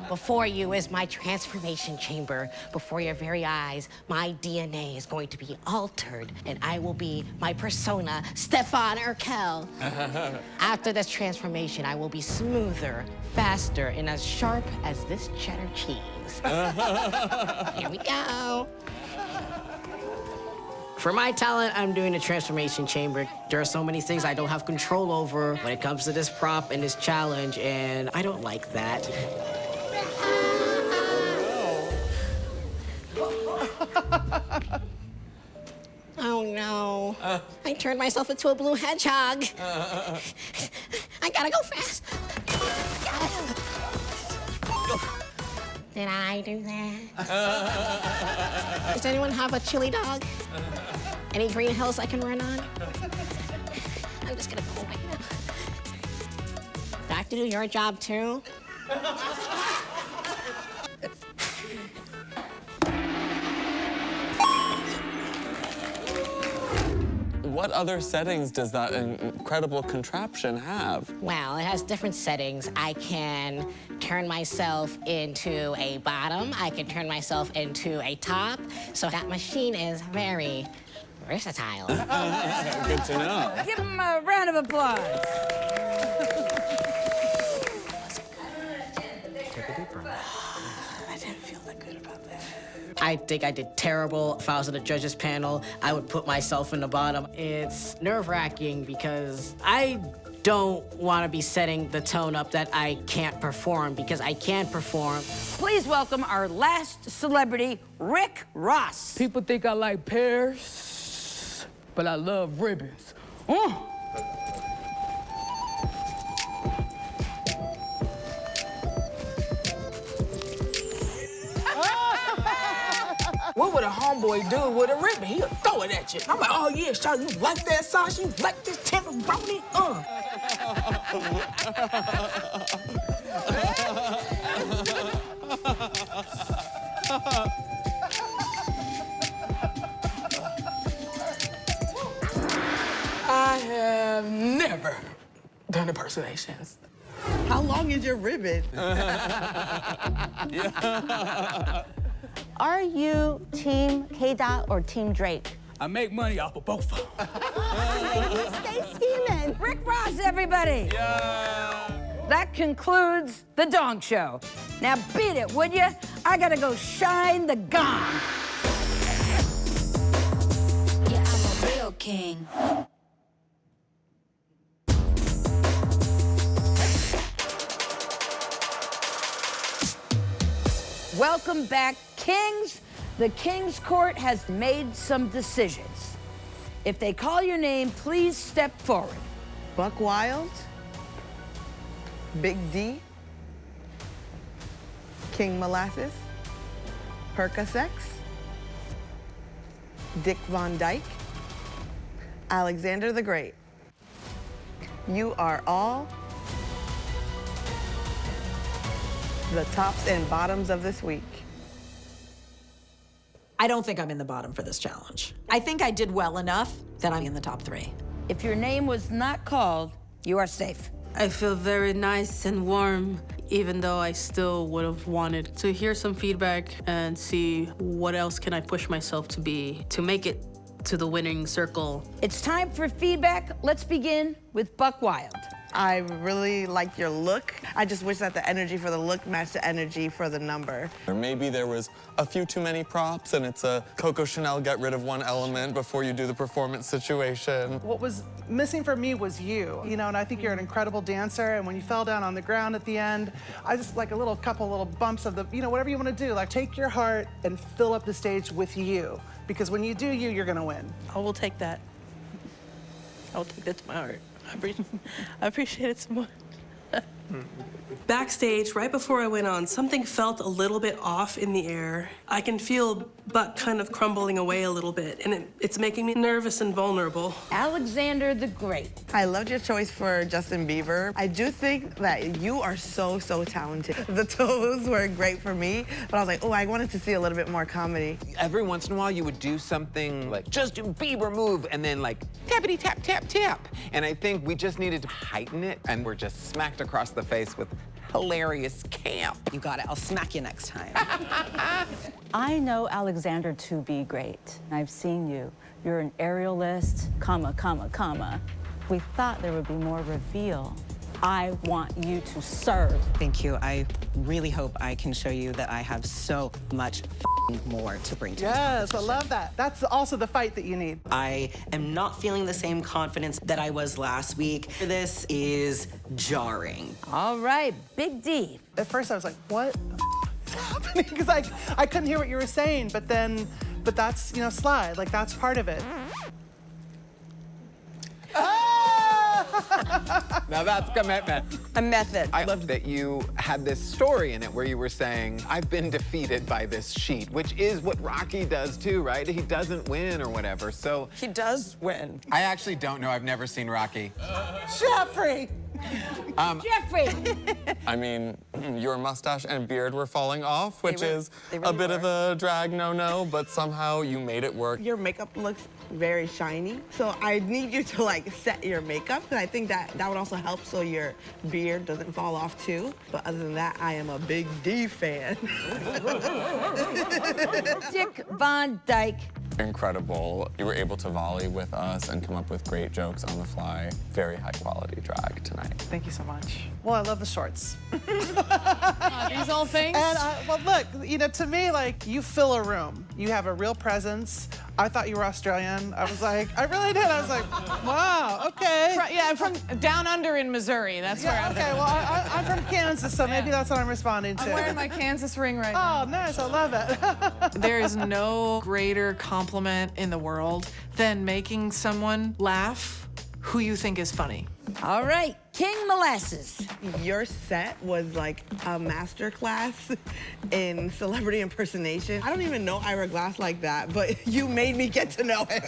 Before you is my transformation chamber. Before your very eyes, my DNA is going to be altered, and I will be my persona, Stefan Urkel. After this transformation, I will be smoother, faster, and as sharp as this cheddar cheese. Here we go. For my talent, I'm doing a transformation chamber. There are so many things I don't have control over when it comes to this prop and this challenge, and I don't like that. Oh no. I turned myself into a blue hedgehog. I gotta go fast. Did I do that? Does anyone have a chili dog? Any green hills I can run on? I'm just gonna go away now. Do I have to do your job too? What other settings does that incredible contraption have? Well, it has different settings. I can turn myself into a bottom. I can turn myself into a top. So that machine is very versatile. Good to know. Give him a round of applause. I didn't feel that good about that. I think I did terrible. If I was on the judges panel, I would put myself in the bottom. It's nerve-wracking because I don't want to be setting the tone up that I can't perform, because I can't perform. Please welcome our last celebrity, Rick Ross. People think I like pears, but I love ribbons. What would a homeboy do with a ribbon? He'll throw it at you. I'm like, oh yeah, Sasha, you like that, Sasha? You like this tenderoni? I have never done impersonations. How long is your ribbon? Are you Team K-Dot or Team Drake? I make money off of both of them. Stay steaming. Rick Ross, everybody. Yeah. That concludes the Dong Show. Now beat it, would you? I gotta go shine the gong. Yeah, I'm a real king. Welcome back, Kings. The King's Court has made some decisions. If they call your name, please step forward. Buck Wild, Big D, King Molasses, Percocet, Dick Von Dyke, Alexander the Great. You are all the tops and bottoms of this week. I don't think I'm in the bottom for this challenge. I think I did well enough that I'm in the top 3. If your name was not called, you are safe. I feel very nice and warm, even though I still would have wanted to hear some feedback and see what else can I push myself to be to make it to the winning circle. It's time for feedback. Let's begin with Buck Wild. I really like your look. I just wish that the energy for the look matched the energy for the number. Or maybe there was a few too many props and it's a Coco Chanel get rid of one element before you do the performance situation. What was missing for me was you, and I think you're an incredible dancer, and when you fell down on the ground at the end, I just like a couple little bumps of the, whatever you want to do, like take your heart and fill up the stage with you, because when you do you, you're gonna win. I will take that. I will take that to my heart. I appreciate it so much. Backstage, right before I went on, something felt a little bit off in the air. I can feel butt kind of crumbling away a little bit, and it's making me nervous and vulnerable. Alexander the Great. I loved your choice for Justin Bieber. I do think that you are so talented. The toes were great for me, but I was like, oh, I wanted to see a little bit more comedy. Every once in a while, you would do something like Justin Bieber move, and then like tappity tap tap tap. And I think we just needed to heighten it, and we're just smacked across the face with hilarious camp. You got it. I'll smack you next time. I know Alexander to be great. I've seen you. You're an aerialist, comma, comma, comma. We thought there would be more reveal. I want you to serve. Thank you. I really hope I can show you that I have so much more to bring to this Yes, I competition. love that. That's also the fight that you need. I am not feeling the same confidence that I was last week. This is jarring. All right, Big D. At first I was like, what the is happening? Because I couldn't hear what you were saying, but that's, you know, slide, like that's part of it. Now that's commitment. A method. I loved that you had this story in it where you were saying, I've been defeated by this sheet, which is what Rocky does too, right? He doesn't win or whatever, so. He does win. I actually don't know, I've never seen Rocky. Jeffrey! Jeffrey! I mean, your mustache and beard were falling off, which is they a really bit were. of a drag no-no, but somehow you made it work. Your makeup looks very shiny, so I need you to like set your makeup, because I think that would also help so your beard doesn't fall off too. But other than that, I am a Big D fan. Dick Von Dyke. Incredible. You were able to volley with us and come up with great jokes on the fly. Very high quality drag tonight. Thank you so much. Well, I love the shorts. These all things? And well, look, you know, to me, like, you fill a room. You have a real presence. I thought you were Australian. I was like, I really did. I was like, wow, okay. Yeah, I'm from down under in Missouri. That's where I'm okay, well, I'm from Kansas, so maybe that's what I'm responding to. I'm wearing my Kansas ring right now. Oh, nice, I love it. There is no greater compliment in the world than making someone laugh who you think is funny. All right, King Molasses. Your set was like a master class in celebrity impersonation. I don't even know Ira Glass like that, but you made me get to know him.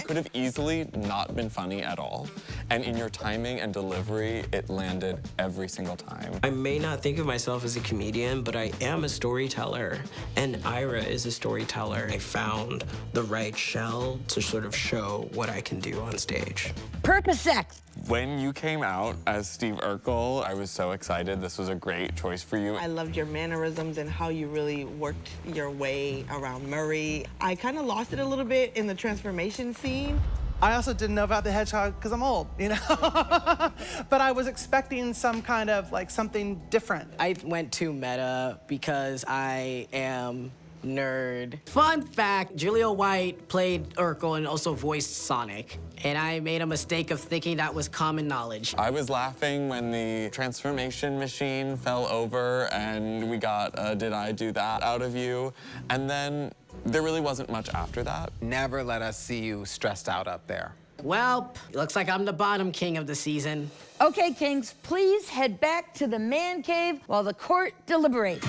Could have easily not been funny at all. And in your timing and delivery, it landed every single time. I may not think of myself as a comedian, but I am a storyteller. And Ira is a storyteller. I found the right shell to sort of show what I can do on stage. Percocet. When you came out as Steve Urkel, I was so excited. This was a great choice for you. I loved your mannerisms and how you really worked your way around Murray. I kind of lost it a little bit in the transformation scene. I also didn't know about the hedgehog because I'm old, you know? But I was expecting some kind of, like, something different. I went too meta because I am nerd. Fun fact, Julia White played Urkel and also voiced Sonic. And I made a mistake of thinking that was common knowledge. I was laughing when the transformation machine fell over and we got Did I Do That out of you. And then there really wasn't much after that. Never let us see you stressed out up there. Well, looks like I'm the bottom king of the season. Okay, Kings, please head back to the man cave while the court deliberates.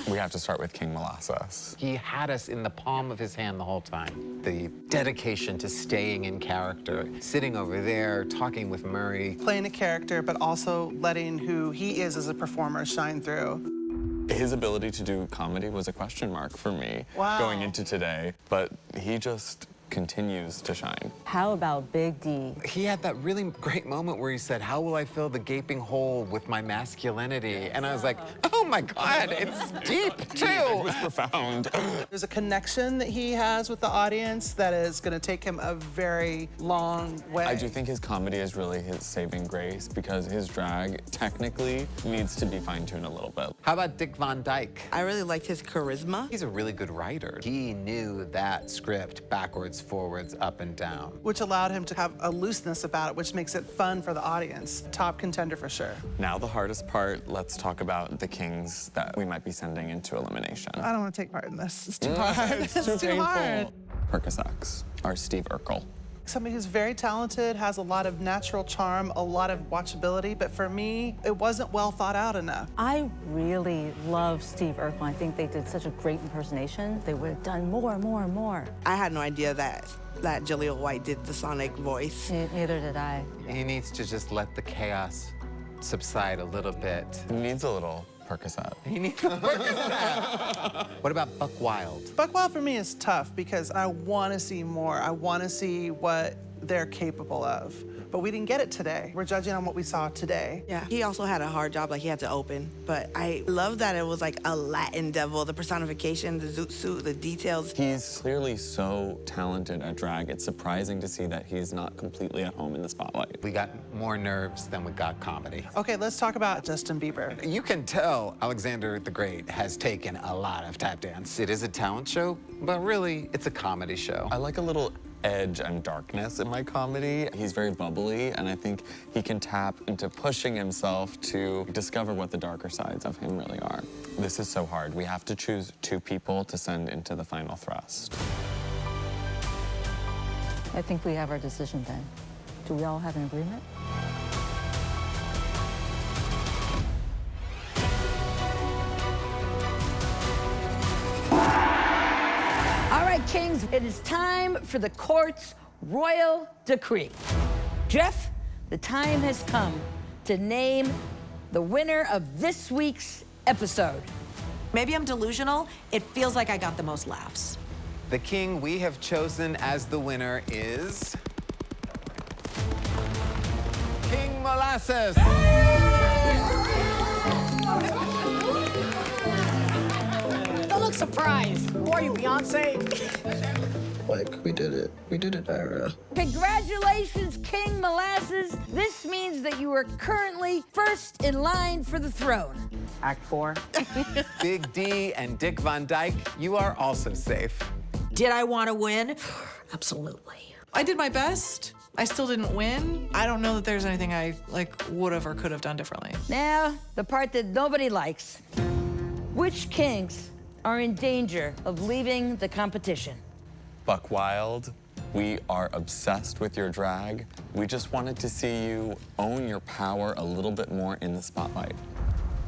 We have to start with King Molasses. He had us in the palm of his hand the whole time. The dedication to staying in character, sitting over there, talking with Murray. Playing a character, but also letting who he is as a performer shine through. His ability to do comedy was a question mark for me going into today, but he just continues to shine. How about Big D? He had that really great moment where he said, how will I fill the gaping hole with my masculinity? And I was like, oh my God, it's deep too. It was profound. There's a connection that he has with the audience that is gonna take him a very long way. I do think his comedy is really his saving grace because his drag technically needs to be fine-tuned a little bit. How about Dick Von Dyke? I really liked his charisma. He's a really good writer. He knew that script backwards, forwards, up and down. Which allowed him to have a looseness about it, which makes it fun for the audience. Top contender for sure. Now the hardest part, let's talk about the kings that we might be sending into elimination. I don't want to take part in this. It's too hard. It's too hard. Percocets, our Steve Urkel. Somebody who's very talented, has a lot of natural charm, a lot of watchability, but for me, it wasn't well thought out enough. I really love Steve Urkel. I think they did such a great impersonation. They would have done more. I had no idea that Jaleel White did the Sonic voice. Neither did I. He needs to just let the chaos subside a little bit. He needs a little Percocet. He needs a Percocet. What about Buck Wild? Buck Wild for me is tough because I want to see more. I want to see what they're capable of. But we didn't get it today. We're judging on what we saw today. Yeah, he also had a hard job, like he had to open. But I love that it was like a Latin devil, the personification, the zoot suit, the details. He's clearly so talented at drag. It's surprising to see that he's not completely at home in the spotlight. We got more nerves than we got comedy. Okay, let's talk about Justin Bieber. You can tell Alexander the Great has taken a lot of tap dance. It is a talent show, but really, it's a comedy show. I like a little edge and darkness in my comedy. He's very bubbly, and I think he can tap into pushing himself to discover what the darker sides of him really are. This is so hard. We have to choose 2 people to send into the final thrust. I think we have our decision then. Do we all have an agreement? All right, Kings, it is time for the court's royal decree. Jeff, the time has come to name the winner of this week's episode. Maybe I'm delusional. It feels like I got the most laughs. The king we have chosen as the winner is... King Molasses. Don't look surprised. Who are you, Beyonce? Like, we did it. We did it, Ira. Congratulations, King Molasses. This means that you are currently first in line for the throne. Act 4. Big D and Dick Van Dyke, you are also safe. Did I want to win? Absolutely. I did my best. I still didn't win. I don't know that there's anything I would have or could have done differently. Now, the part that nobody likes. Which kings are in danger of leaving the competition? Buck Wild, we are obsessed with your drag. We just wanted to see you own your power a little bit more in the spotlight.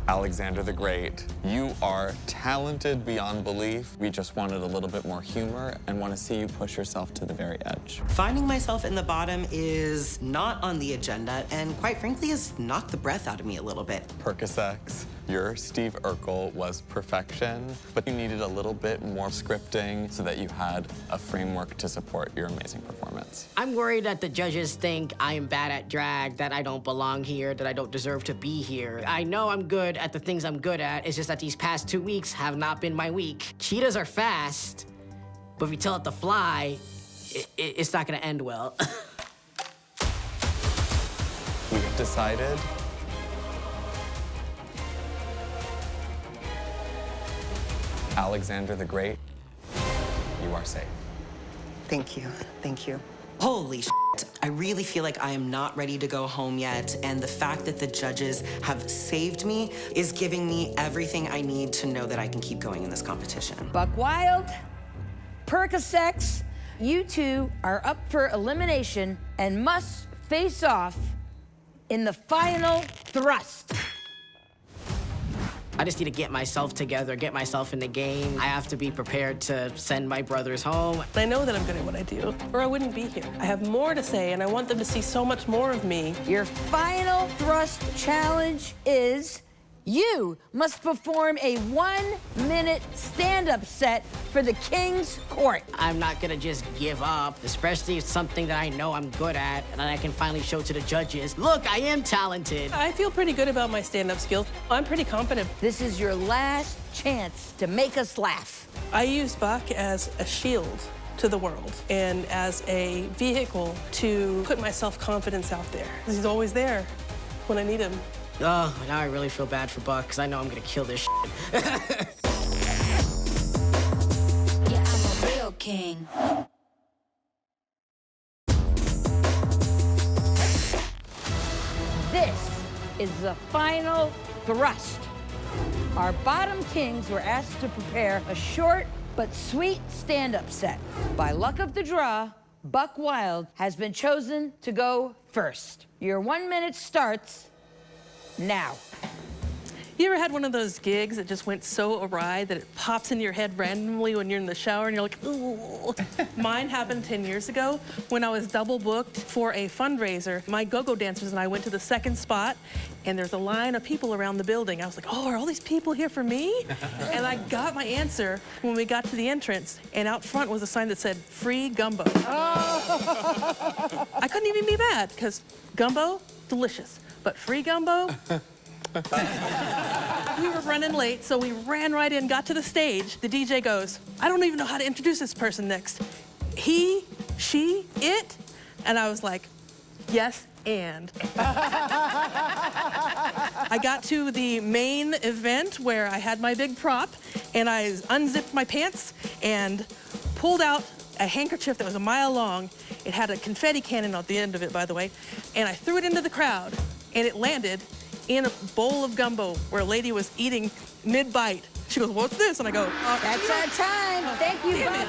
Alexander the Great, you are talented beyond belief. We just wanted a little bit more humor and want to see you push yourself to the very edge. Finding myself in the bottom is not on the agenda, and quite frankly, has knocked the breath out of me a little bit. Percocets, your Steve Urkel was perfection, but you needed a little bit more scripting so that you had a framework to support your amazing performance. I'm worried that the judges think I am bad at drag, that I don't belong here, that I don't deserve to be here. I know I'm good at the things I'm good at. It's just that these past 2 weeks have not been my week. Cheetahs are fast, but if you tell it to fly, it's not gonna end well. We've decided Alexander the Great, you are safe. Thank you. Thank you. Holy shit. I really feel like I am not ready to go home yet, and the fact that the judges have saved me is giving me everything I need to know that I can keep going in this competition. Buck Wild, Percocets, you 2 are up for elimination and must face off in the final thrust. I just need to get myself together, get myself in the game. I have to be prepared to send my brothers home. I know that I'm good at what I do, or I wouldn't be here. I have more to say, and I want them to see so much more of me. Your final thrust challenge is you must perform a 1-minute stand-up set for the King's Court. I'm not gonna just give up, especially if it's something that I know I'm good at, and I can finally show to the judges, look, I am talented. I feel pretty good about my stand-up skills. I'm pretty confident. This is your last chance to make us laugh. I use Buck as a shield to the world and as a vehicle to put my self-confidence out there. He's always there when I need him. Oh, now I really feel bad for Buck, because I know I'm gonna kill this shit. Yeah, I'm a real king. is the final thrust. Our bottom kings were asked to prepare a short but sweet stand-up set. By luck of the draw, Buck Wild has been chosen to go first. Your 1 minute starts now. You ever had one of those gigs that just went so awry that it pops into your head randomly when you're in the shower and you're like, ooh? Mine happened 10 years ago when I was double booked for a fundraiser. My go-go dancers and I went to the second spot and there's a line of people around the building. I was like, oh, are all these people here for me? And I got my answer when we got to the entrance, and out front was a sign that said, free gumbo. I couldn't even be mad, because gumbo, delicious, but free gumbo? We were running late, so we ran right in, got to the stage. The DJ goes, I don't even know how to introduce this person next. He, she, it? And I was like, yes, and. I got to the main event where I had my big prop, and I unzipped my pants and pulled out a handkerchief that was a mile long. It had a confetti cannon at the end of it, by the way, and I threw it into the crowd, and it landed in a bowl of gumbo where a lady was eating mid-bite. She goes, what's this? And I go, that's our time. Thank you, Buck.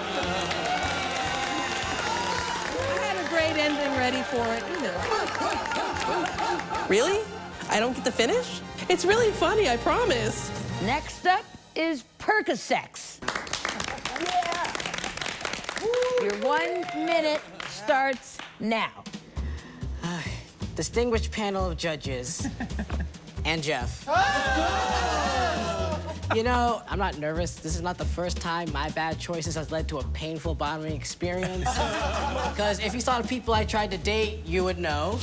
I had a great ending ready for it, you know. Really? I don't get to finish? It's really funny, I promise. Next up is Percocets. Your 1 minute starts now. Distinguished panel of judges, and Jeff. You know, I'm not nervous. This is not the first time my bad choices has led to a painful bonding experience. Because if you saw the people I tried to date, you would know.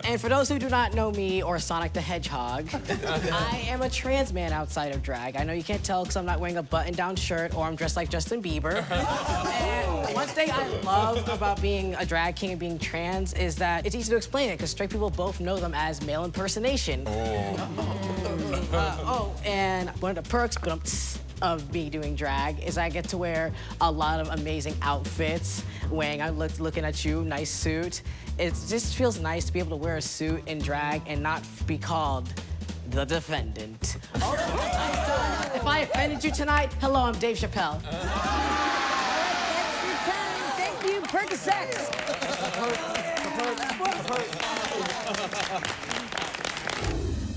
And for those who do not know me or Sonic the Hedgehog, I am a trans man outside of drag. I know you can't tell because I'm not wearing a button-down shirt or I'm dressed like Justin Bieber. And one thing I love about being a drag king and being trans is that it's easy to explain it because straight people both know them as male impersonation. And one of the perks of me doing drag is I get to wear a lot of amazing outfits. Wang, I'm looking at you, nice suit. It just feels nice to be able to wear a suit in drag and not be called the defendant. If I offended you tonight, hello, I'm Dave Chappelle. That's your time. Thank you, Percocets.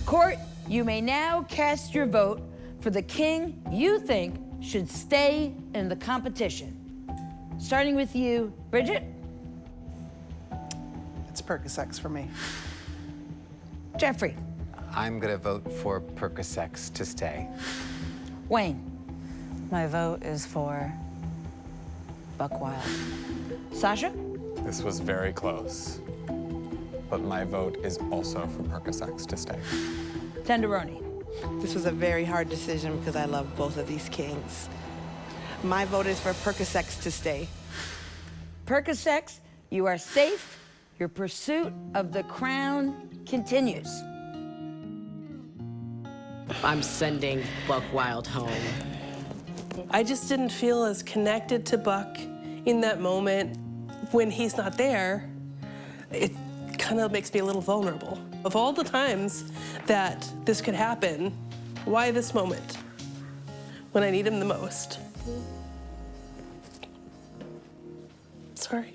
Court, you may now cast your vote for the king you think should stay in the competition. Starting with you, Bridget. It's Percocets for me. Jeffrey. I'm gonna vote for Percocets to stay. Wayne. My vote is for Buck Wild. Sasha? This was very close, but my vote is also for Percocets to stay. Tenderoni. This was a very hard decision because I love both of these kings. My vote is for Percocets to stay. Percocets, you are safe. Your pursuit of the crown continues. I'm sending Buck Wild home. I just didn't feel as connected to Buck in that moment. When he's not there, it kind of makes me a little vulnerable. Of all the times that this could happen, why this moment? When I need him the most. Sorry.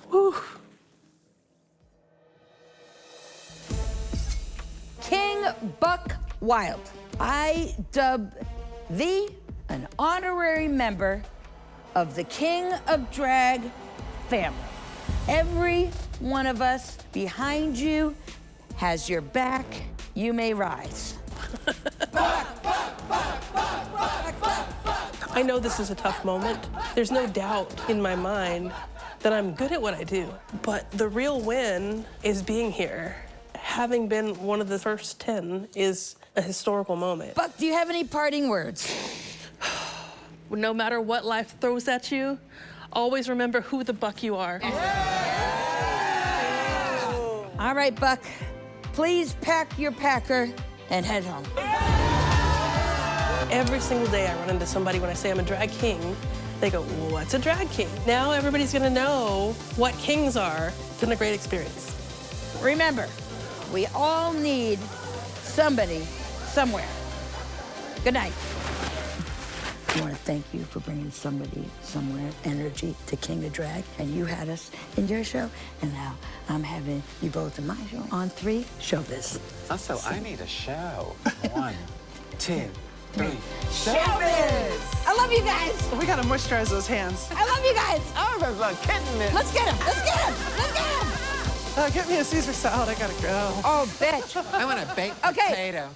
Whew. King Buck Wild. I dub thee an honorary member of the King of Drag family. Every one of us behind you has your back. You may rise. I know this is a tough moment. There's no doubt in my mind that I'm good at what I do. But the real win is being here. Having been one of the first 10 is a historical moment. Buck, do you have any parting words? No matter what life throws at you, always remember who the Buck you are. All right, Buck, please pack your packer and head home. Every single day I run into somebody when I say I'm a drag king, they go, what's a drag king? Now everybody's gonna know what kings are. It's been a great experience. Remember, we all need somebody somewhere. Good night. I want to thank you for bringing somebody somewhere energy to King of Drag. And you had us in your show, and now I'm having you both in my show. On 3, showbiz. Also, I need a show. 1, 2, 3. Showbiz! I love you guys. We gotta moisturize those hands. I love you guys. Oh, there's a kitten in. Let's get him. Let's get him. Let's get him. Get me a Caesar salad. I gotta go. Oh, bitch. I want a baked potato.